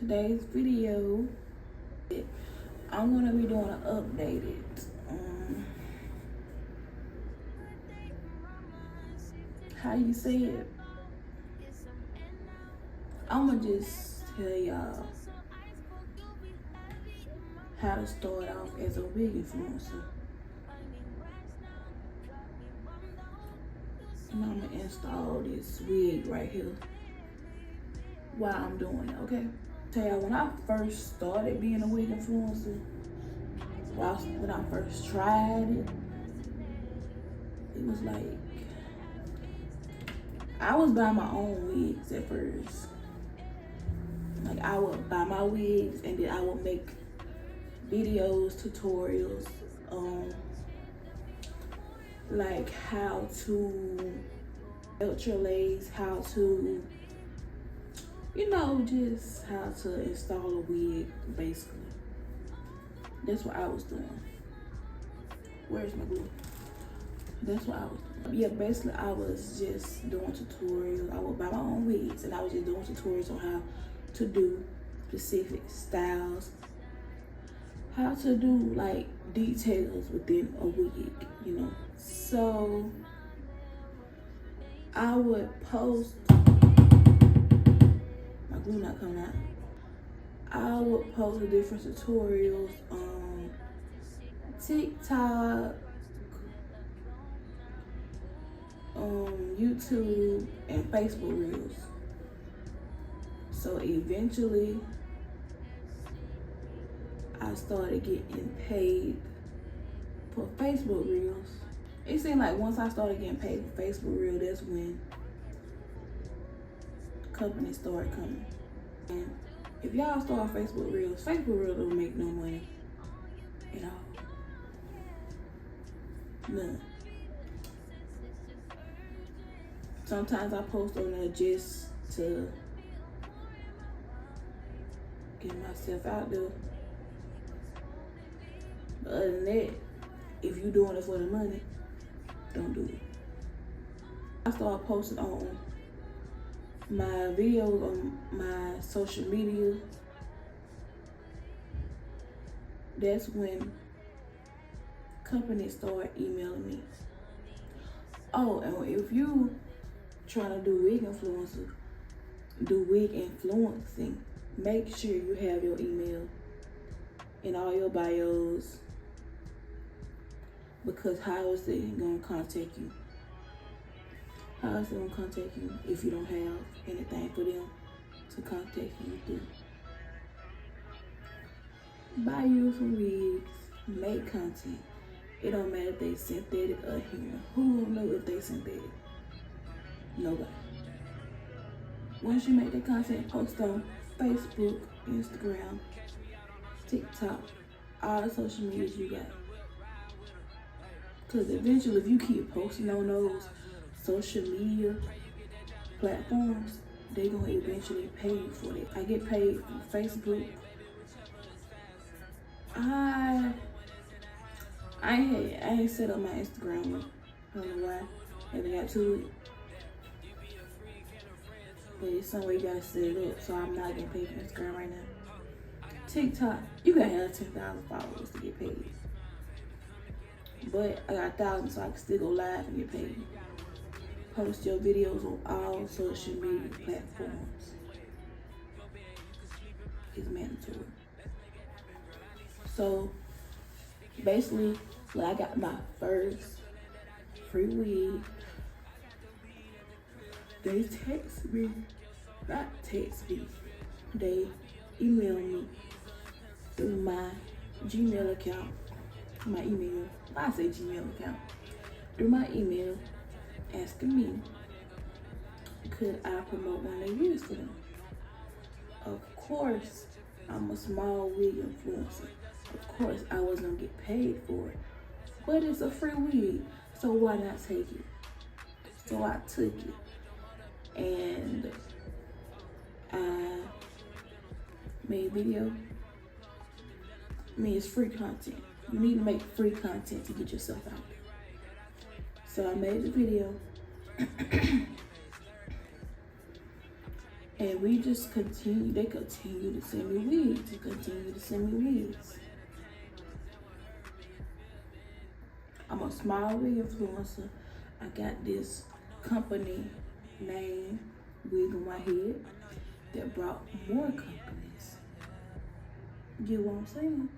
today's video, I'm gonna be doing an updated how you say it. I'ma just tell y'all how to start off as a wig influencer. And I'm gonna install this wig right here while I'm doing it, okay? Tell y'all, when I first started being a wig influencer, when I first tried it, it was like, I was buying my own wigs at first. Like, I would buy my wigs and then I would make videos, tutorials, like how to belt your legs, how to, just how to install a wig, basically. That's what I was doing. Where's my glue? That's what I was doing. Yeah, basically I was just doing tutorials. I would buy my own wigs and I was just doing tutorials on how to do specific styles, how to do like details within a wig, So I would post, my glue not coming out. I would post different tutorials on TikTok, YouTube, and Facebook Reels. So eventually, I started getting paid for Facebook Reels. It seemed like once I started getting paid for Facebook Reels, that's when companies started coming. And if y'all start Facebook Reels don't make no money at all. None. Sometimes I post on there just to get myself out there. But other than that, if you doing it for the money, don't do it. I started posting on my videos on my social media. That's when companies start emailing me. Oh, and if you trying to do wig influencing, make sure you have your email in all your bios, because how is it gonna contact you? How is it gonna contact you if you don't have anything for them to contact you through? Buy you some wigs, make content. It don't matter if they synthetic or human. Who will know if they synthetic? Nobody. Once you make the content, post on Facebook, Instagram, TikTok, all the social medias you got. Because eventually, if you keep posting on those social media platforms, they're going to eventually pay you for it. I get paid from Facebook. I ain't set up my Instagram yet. I don't know why. Haven't got to it. But it's somewhere you gotta set it up, so I'm not getting paid for Instagram right now. TikTok, you gotta have 10,000 followers to get paid. But I got 1,000, so I can still go live and get paid. Post your videos on all social media platforms. It's mandatory. So basically, when I got my first free wig, they they emailed me through my Gmail account, my email, I say Gmail account, through my email, asking me, could I promote one of their wigs for them? Of course, I'm a small wig influencer. Of course, I wasn't gonna get paid for it, but it's a free wig, so why not take it? So I took it, and I made a video. It's free content. You need to make free content to get yourself out there. So I made the video, And we just continue, they continue to send me wigs, I'm a small wig influencer. I got this company name, Wig on my head, that brought more companies. You get what I'm saying?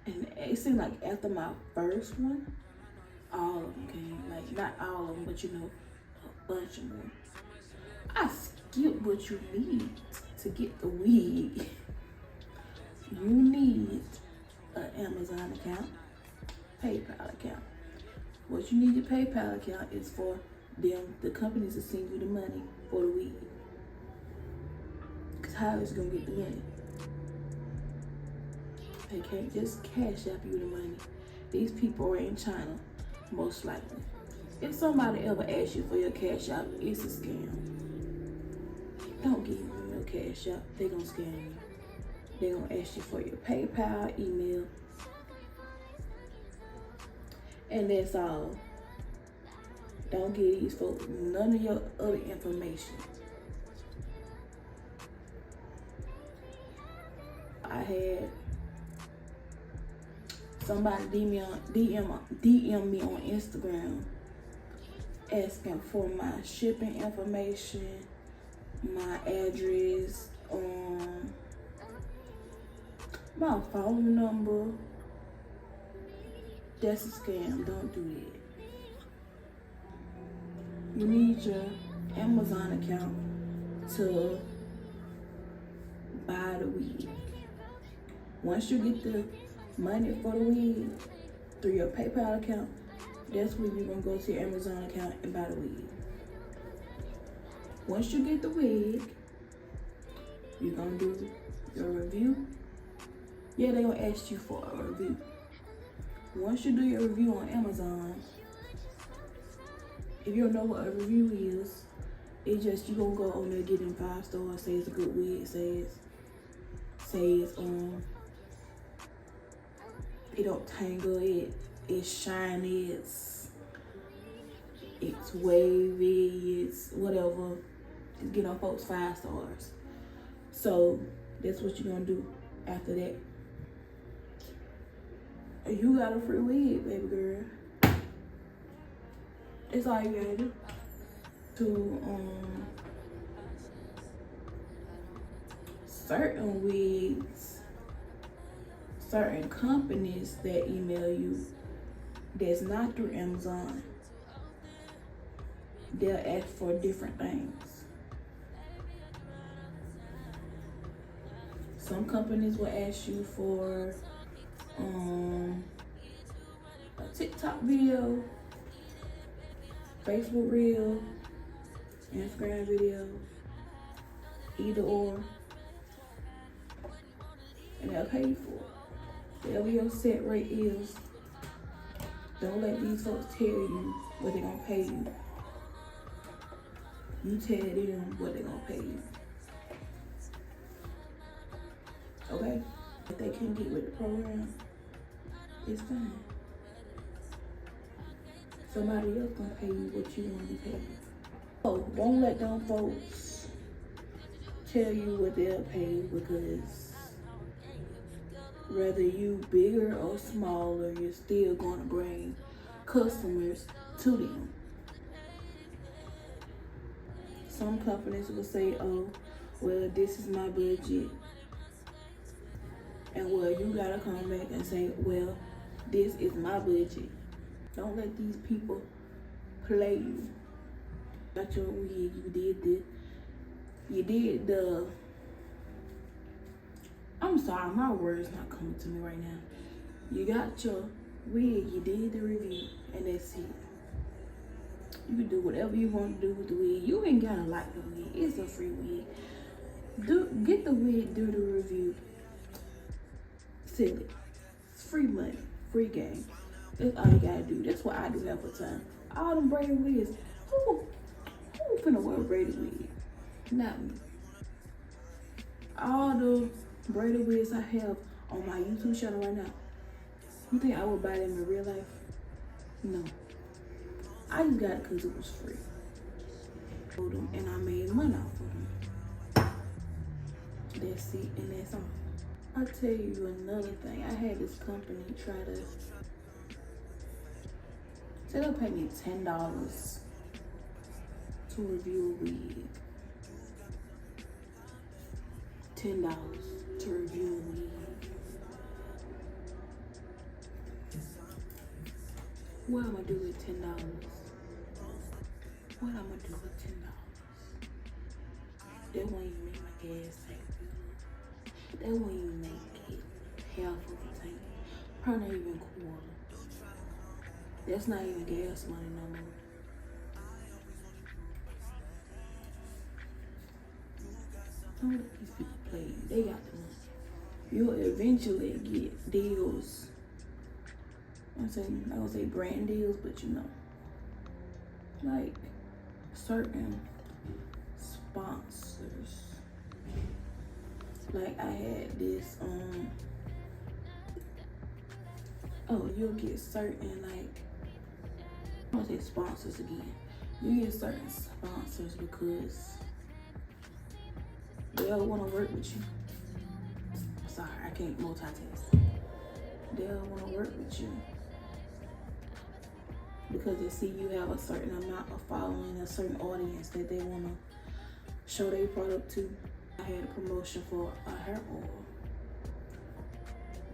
And it seemed like after my first one, all of them came. Like, not all of them, but a bunch of them. I skipped what you need to get the wig. You need an Amazon account, PayPal account. What you need your PayPal account is for the companies to send you the money for the wig. Cause how is gonna get the money? They can't just cash out you the money. These people are in China, most likely. If somebody ever asks you for your cash out, it's a scam. Don't give them your cash out, they gonna scam you. They gonna ask you for your PayPal, email, and that's all. Don't give these folks none of your other information. I had somebody DM me on Instagram asking for my shipping information, my address, my phone number. That's a scam. Don't do that. You need your Amazon account to buy the wig. Once you get the money for the wig through your PayPal account, that's when you're gonna go to your Amazon account and buy the wig. Once you get the wig, you're gonna do your review. Yeah, they're gonna ask you for a review. Once you do your review on Amazon, if you don't know what a review is, it's just you gonna go on there, get them 5 stars, say it's a good wig, says it don't tangle, it's shiny, it's wavy, it's whatever. Just get on folks 5 stars. So that's what you're gonna do after that. You got a free wig, baby girl. That's all you gotta do. To certain wigs, certain companies that email you that's not through Amazon, they'll ask for different things. Some companies will ask you for a TikTok video, Facebook reel, Instagram video, either or, and they'll pay you for it. Whatever your set rate is, don't let these folks tell you what they're gonna pay you. You tell them what they're gonna pay you. Okay? If they can't get with the program, it's fine. Somebody else gonna pay you what you want to be paid. Oh, don't let them folks tell you what they'll pay you, because whether you bigger or smaller, you're still gonna bring customers to them. Some companies will say, oh, well, this is my budget. And well, you gotta come back and say, well, this is my budget. Don't let these people play you. Got your wig, you did the, I'm sorry, my word's not coming to me right now. You got your wig, you did the review, and that's it. You can do whatever you want to do with the wig. You ain't gotta like the wig, it's a free wig. Get the wig, do the review. Sell it. It's free money, free game. That's all you gotta do. That's what I do half the time. All them braided wigs. Who finna wear a braided wig? Not me. All the braided wigs I have on my YouTube channel right now, you think I would buy them in real life? No. I just got it because it was free. And I made money off of them. That's it, and that's all. I'll tell you another thing. I had this company try to say they'll pay me $10 to review a wig. $10 to review a wig. What am I do with $10? What am I do with $10? That won't even make my gas tank good. That won't even make it half of a tank. Probably not even quarter. That's not even gas money no more. Don't let these people play you. They got the money. You'll eventually get deals. I'm not gonna say brand deals, but you know, like certain sponsors. Like I had this, you'll get certain, like, I won't say sponsors again. You get certain sponsors because they'll want to work with you. Sorry, I can't multitask. They'll want to work with you because they see you have a certain amount of following, a certain audience that they want to show their product to. I had a promotion for a hair oil,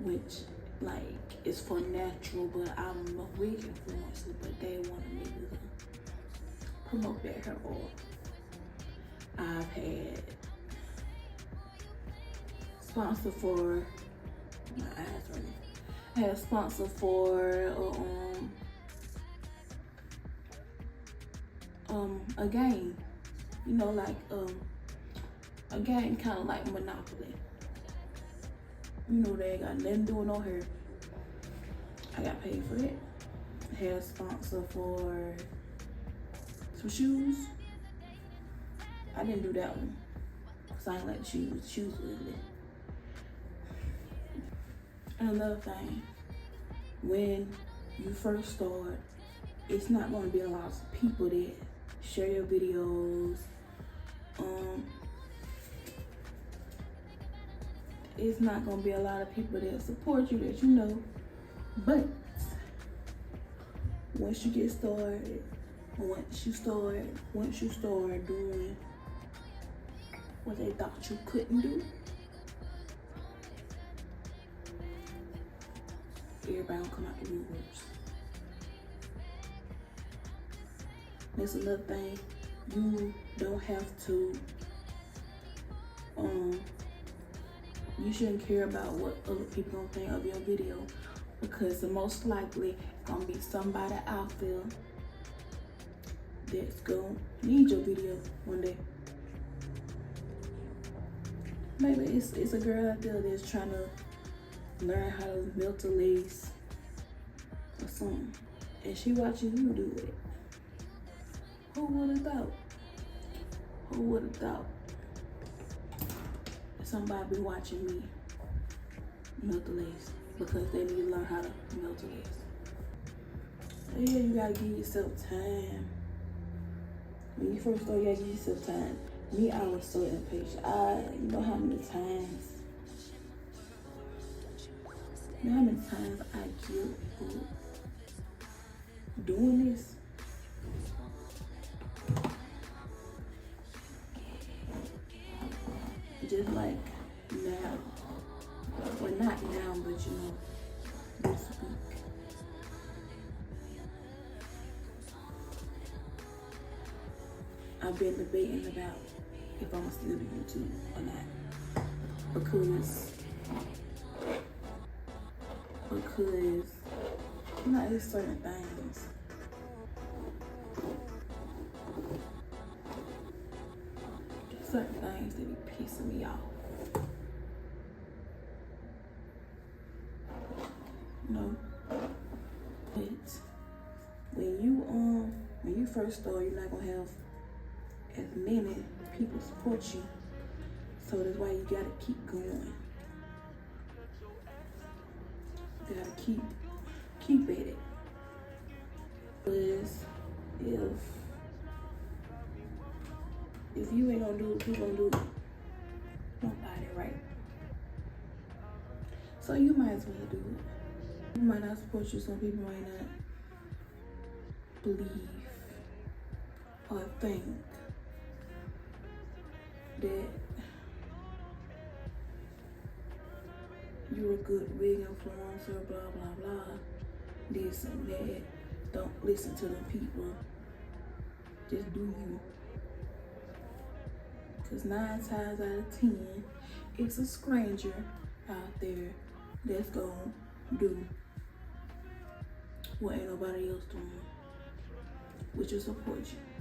which like is for natural, but I'm a wig influencer, but they wanted me to promote that hair oil. I've had sponsor for my eyes right now. I had a sponsor for a game, you know, like a game kind of like Monopoly. You know, they ain't got nothing to do with no hair. I got paid for that. I had a sponsor for some shoes. I didn't do that one because I ain't like the shoes. Shoes were ugly. And another thing, when you first start, it's not going to be a lot of people that share your videos. It's not going to be a lot of people that support you that you know. But once you get started, once you start doing what they thought you couldn't do, everybody will come out the woodworks. That's another thing. You don't have to, you shouldn't care about what other people gonna think of your video, because the most likely gonna be somebody out there that's gonna need your video one day. Maybe it's a girl out there that's trying to learn how to melt a lace or something, and she watching you do it. Who would have thought? Who would have thought somebody be watching me melt the lace because they need to learn how to melt the lace? So yeah, you gotta give yourself time. When you first start, you gotta give yourself time. Me, I was so impatient. You know how many times I give up doing this? Just like now, well, not now, but you know, this week. I've been debating about if I'm gonna still do YouTube or not, because you know, there's certain things that be pissing me off. You know, but when you first start, you're not gonna have as many people support you. So that's why you gotta keep going. You gotta keep at it. Because if you ain't gonna do it, who gonna do it? Nobody. it right. So you might as well do it. You might not support you. Some people might not believe or think that you're a good wig influencer, blah, blah, blah, this and that. Don't listen to them people. Just do you. Because 9 times out of 10, it's a stranger out there that's gonna do what ain't nobody else doing, which is support you.